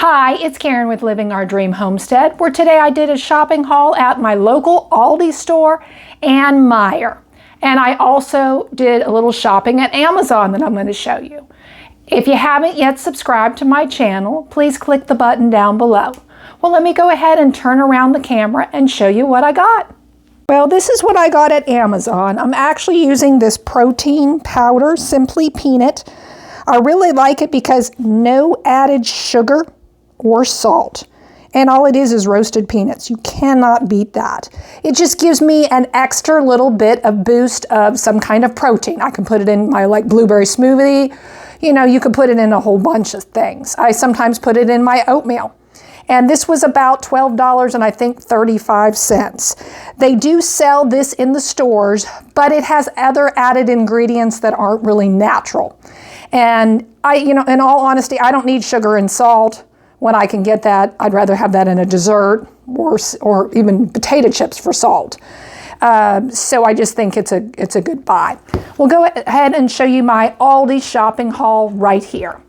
Hi, it's Karen with Living Our Dream Homestead, where today I did a shopping haul at my local Aldi store and Meijer. And I also did a little shopping at Amazon that I'm going to show you. If you haven't yet subscribed to my channel, please click the button down below. Well, let me go ahead and turn around the camera and show you what I got. Well, this is what I got at Amazon. I'm actually using this protein powder, Simply Peanut. I really like it because no added sugar or salt. And all it is roasted peanuts. You cannot beat that. It just gives me an extra little bit of boost of some kind of protein. I can put it in my blueberry smoothie. You know, you can put it in a whole bunch of things. I sometimes put it in my oatmeal. And this was about $12 and I think 35 cents. They do sell this in the stores, but it has other added ingredients that aren't really natural. And in all honesty, I don't need sugar and salt. When I can get that, I'd rather have that in a dessert or even potato chips for salt. So I just think it's a good buy. We'll go ahead and show you my Aldi shopping haul right here.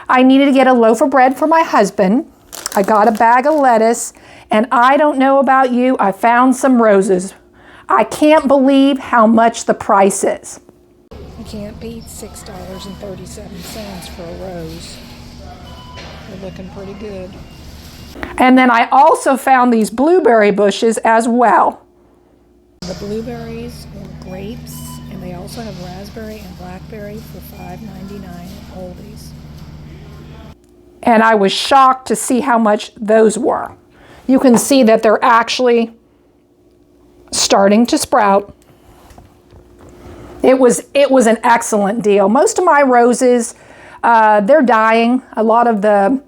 I needed to get a loaf of bread for my husband. I got a bag of lettuce, and I don't know about you, I found some roses. I can't believe how much the price is. You can't beat $6.37 for a rose. They're looking pretty good. And then I also found these blueberry bushes as well. The blueberries or grapes, and they also have raspberry and blackberry for $5.99 at Aldi's. And I was shocked to see how much those were. You can see that they're actually starting to sprout. It was an excellent deal. Most of my roses, they're dying. A lot of they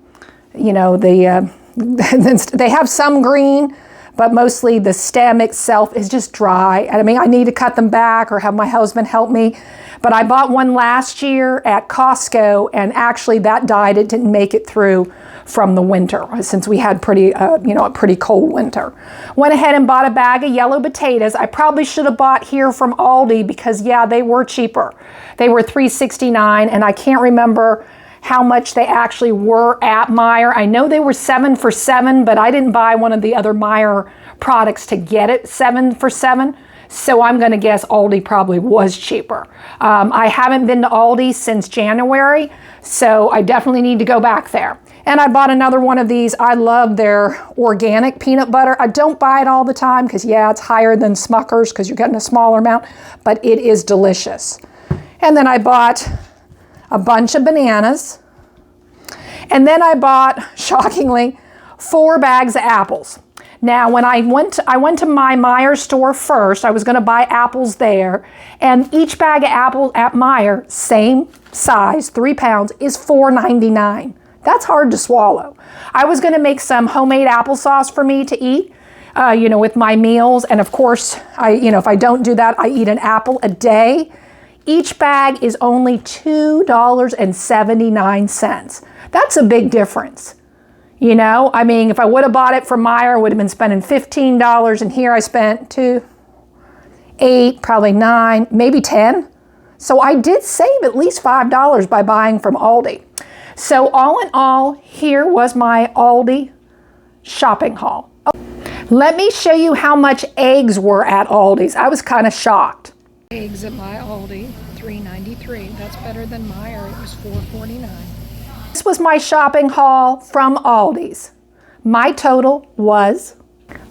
have some green, but mostly the stem itself is just dry. I mean, I need to cut them back or have my husband help me. But I bought one last year at Costco, and actually that died. It didn't make it through from the winter since we had a pretty cold winter. Went ahead and bought a bag of yellow potatoes. I probably should have bought here from Aldi because, yeah, they were cheaper. They were $3.69, and I can't remember how much they actually were at Meijer. I know they were 7 for $7, but I didn't buy one of the other Meijer products to get it 7 for $7. So I'm going to guess Aldi probably was cheaper. I haven't been to Aldi since January, so I definitely need to go back there. And I bought another one of these. I love their organic peanut butter. I don't buy it all the time because, yeah, it's higher than Smucker's because you're getting a smaller amount, but it is delicious. And then I bought a bunch of bananas. And then I bought, shockingly, 4 bags of apples. Now, when I went to my Meijer store first, I was going to buy apples there, and each bag of apples at Meijer, same size, 3 pounds, is $4.99. That's hard to swallow. I was going to make some homemade applesauce for me to eat, with my meals, and of course, if I don't do that, I eat an apple a day. Each bag is only $2.79. That's a big difference. I mean, if I would have bought it from Meijer, I would have been spending $15, and here I spent $2, $8, probably $9, maybe $10. So I did save at least $5 by buying from Aldi. So all in all, here was my Aldi shopping haul. Let me show you how much eggs were at Aldi's. I was kind of shocked. Eggs at my Aldi, $3.93. That's better than Meijer. It was $4.49. This was my shopping haul from Aldi's. My total was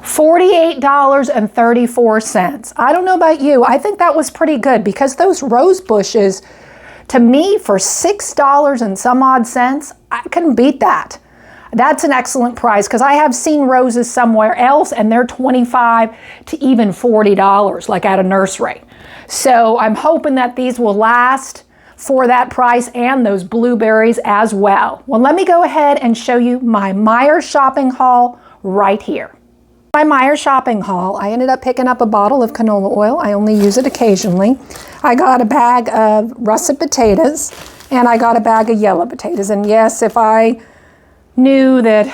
$48.34. I don't know about you. I think that was pretty good because those rose bushes, to me, for $6 and some odd cents, I couldn't beat that. That's an excellent price because I have seen roses somewhere else and they're $25 to even $40, like at a nursery. So I'm hoping that these will last for that price and those blueberries as well. Well, let me go ahead and show you my Meijer shopping haul right here. My Meijer shopping haul, I ended up picking up a bottle of canola oil. I only use it occasionally. I got a bag of russet potatoes, and I got a bag of yellow potatoes. And yes, if I knew that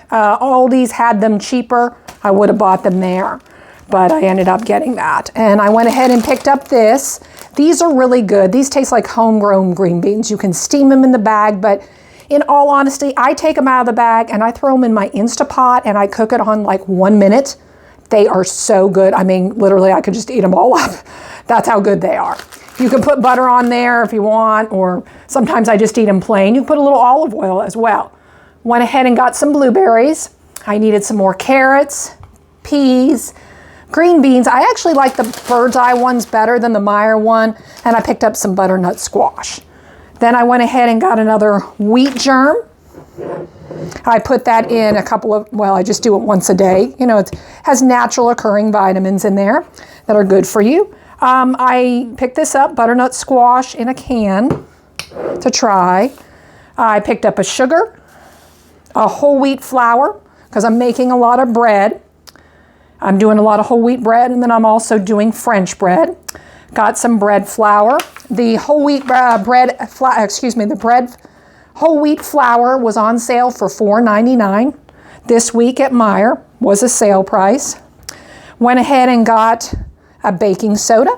Aldi's had them cheaper, I would have bought them there. But I ended up getting that. And I went ahead and picked up this. These are really good. These taste like homegrown green beans. You can steam them in the bag, but in all honesty, I take them out of the bag and I throw them in my Instapot and I cook it on like 1 minute. They are so good. I mean, literally, I could just eat them all up. That's how good they are. You can put butter on there if you want, or sometimes I just eat them plain. You can put a little olive oil as well. Went ahead and got some blueberries. I needed some more carrots, peas, green beans. I actually like the Bird's Eye ones better than the Meijer one, and I picked up some butternut squash. Then I went ahead and got another wheat germ. I put that in a couple of, well, I just do it once a day. You know, it has natural occurring vitamins in there that are good for you. I picked this up, butternut squash in a can to try. I picked up a sugar, a whole wheat flour, because I'm making a lot of bread. I'm doing a lot of whole wheat bread, and then I'm also doing French bread. Got some bread flour. The whole wheat whole wheat flour was on sale for $4.99. This week at Meijer was a sale price. Went ahead and got a baking soda,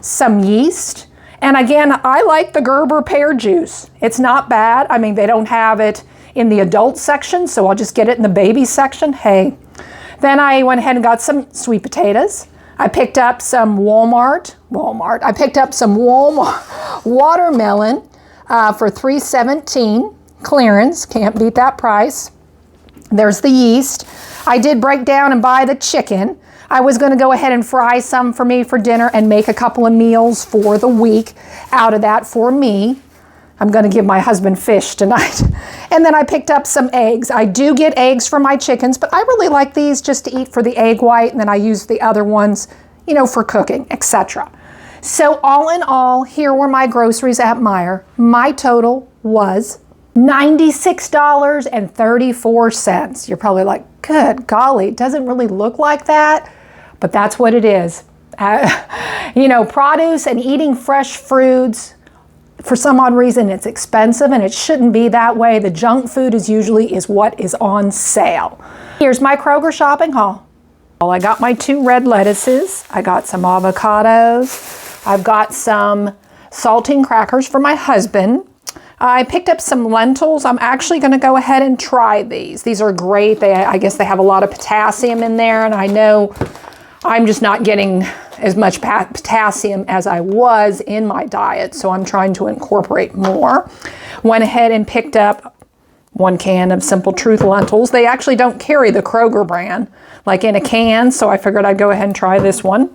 some yeast, and again, I like the Gerber pear juice. It's not bad. I mean, they don't have it in the adult section, so I'll just get it in the baby section. Hey. Then I went ahead and got some sweet potatoes. I picked up some I picked up some Walmart watermelon for $3.17 clearance. Can't beat that price. There's the yeast. I did break down and buy the chicken. I was going to go ahead and fry some for me for dinner and make a couple of meals for the week out of that for me. I'm going to give my husband fish tonight. And then I picked up some eggs. I do get eggs for my chickens, but I really like these just to eat for the egg white, and then I use the other ones, you know, for cooking, etc. So all in all, here were my groceries at Meijer. My total was $96.34. You're probably like, good golly, it doesn't really look like that, but that's what it is. You know, produce and eating fresh fruits, for some odd reason, it's expensive, and it shouldn't be that way. The junk food is usually what is on sale. Here's my Kroger shopping haul. I got my 2 red lettuces. I got some avocados. I've got some saltine crackers for my husband. I picked up some lentils. I'm actually going to go ahead and try these. These are great. I guess they have a lot of potassium in there, and I know I'm just not getting as much potassium as I was in my diet, so I'm trying to incorporate more. Went ahead and picked up 1 can of Simple Truth lentils. They actually don't carry the Kroger brand, like in a can, so I figured I'd go ahead and try this one.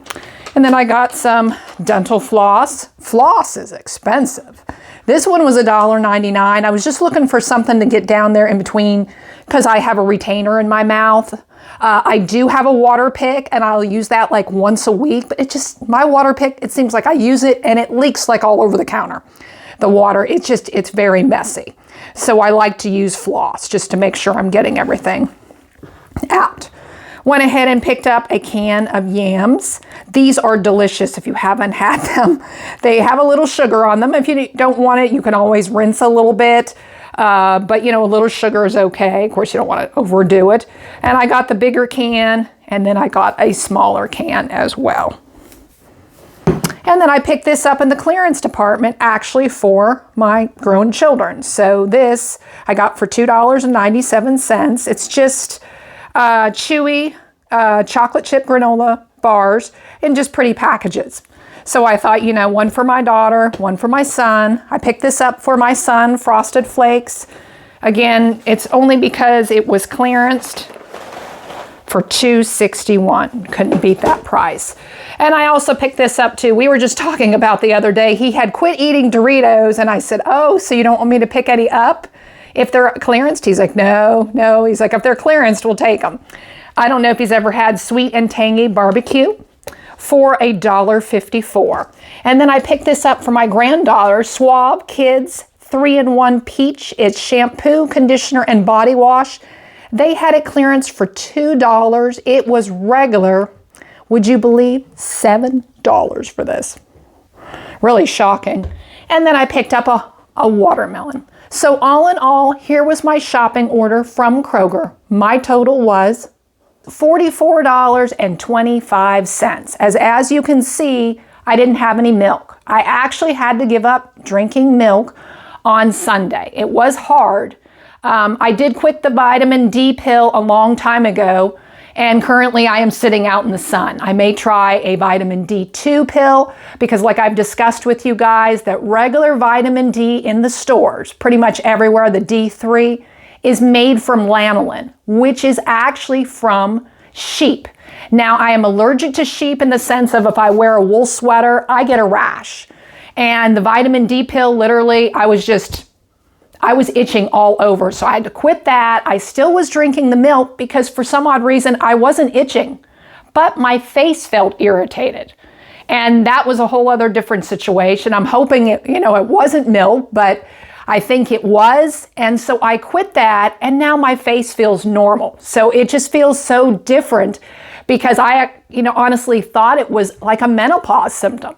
And then I got some dental floss. Floss is expensive. This one was $1.99. I was just looking for something to get down there in between because I have a retainer in my mouth. I do have a water pick, and I'll use that like once a week, but my water pick, it seems like I use it and it leaks like all over the counter. The water, it's very messy. So I like to use floss just to make sure I'm getting everything out. Went ahead and picked up a can of yams. These are delicious if you haven't had them. They have a little sugar on them. If you don't want it, you can always rinse a little bit. But you know, a little sugar is okay. Of course, you don't want to overdo it. And I got the bigger can, and then I got a smaller can as well. And then I picked this up in the clearance department, actually for my grown children. So this I got for $2.97. It's just chewy chocolate chip granola bars in just pretty packages. So I thought, you know, 1 for my daughter, 1 for my son. I picked this up for my son, Frosted Flakes. Again, it's only because it was clearanced for $2.61. Couldn't beat that price. And I also picked this up too. We were just talking about the other day. He had quit eating Doritos, and I said, oh, so you don't want me to pick any up if they're clearanced? He's like, no. He's like, if they're clearanced, we'll take them. I don't know if he's ever had sweet and tangy barbecue for $1.54. And then I picked this up for my granddaughter, Suave Kids 3-in-1 Peach. It's shampoo, conditioner, and body wash. They had it clearance for $2. It was regular, would you believe, $7 for this. Really shocking. And then I picked up a watermelon. So all in all, here was my shopping order from Kroger. My total was $44.25. As you can see, I didn't have any milk. I actually had to give up drinking milk on Sunday. It was hard. I did quit the vitamin D pill a long time ago, and currently I am sitting out in the sun. I may try a vitamin D2 pill because, like I've discussed with you guys, that regular vitamin D in the stores, pretty much everywhere, the D3, is made from lanolin, which is actually from sheep. Now, I am allergic to sheep in the sense of if I wear a wool sweater, I get a rash. And the vitamin D pill, literally, I was itching all over. So I had to quit that. I still was drinking the milk because for some odd reason, I wasn't itching, but my face felt irritated. And that was a whole other different situation. I'm hoping it wasn't milk, but I think it was. And so I quit that, and now my face feels normal. So it just feels so different because I, honestly thought it was like a menopause symptom.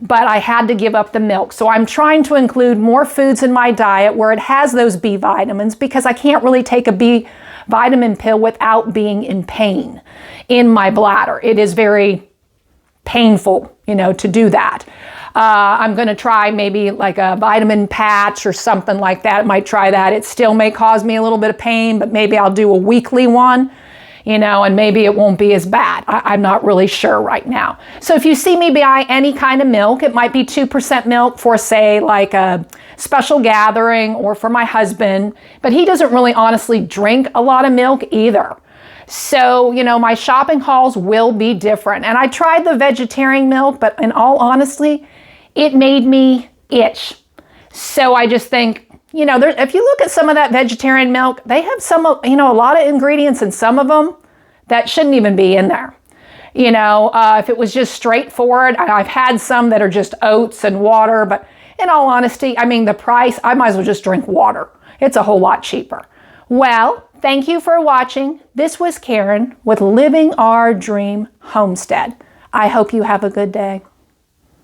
But I had to give up the milk. So I'm trying to include more foods in my diet where it has those B vitamins because I can't really take a B vitamin pill without being in pain in my bladder. It is very painful, to do that. I'm going to try maybe like a vitamin patch or something like that. I might try that. It still may cause me a little bit of pain, but maybe I'll do a weekly one. And maybe it won't be as bad. I'm not really sure right now. So if you see me buy any kind of milk, it might be 2% milk for, say, like a special gathering or for my husband, but he doesn't really honestly drink a lot of milk either. So, my shopping hauls will be different. And I tried the vegetarian milk, but in all honesty, it made me itch. So I just think, if you look at some of that vegetarian milk, they have a lot of ingredients in some of them that shouldn't even be in there. If it was just straightforward, I've had some that are just oats and water, but in all honesty, the price, I might as well just drink water. It's a whole lot cheaper. Well, thank you for watching. This was Karen with Living Our Dream Homestead. I hope you have a good day.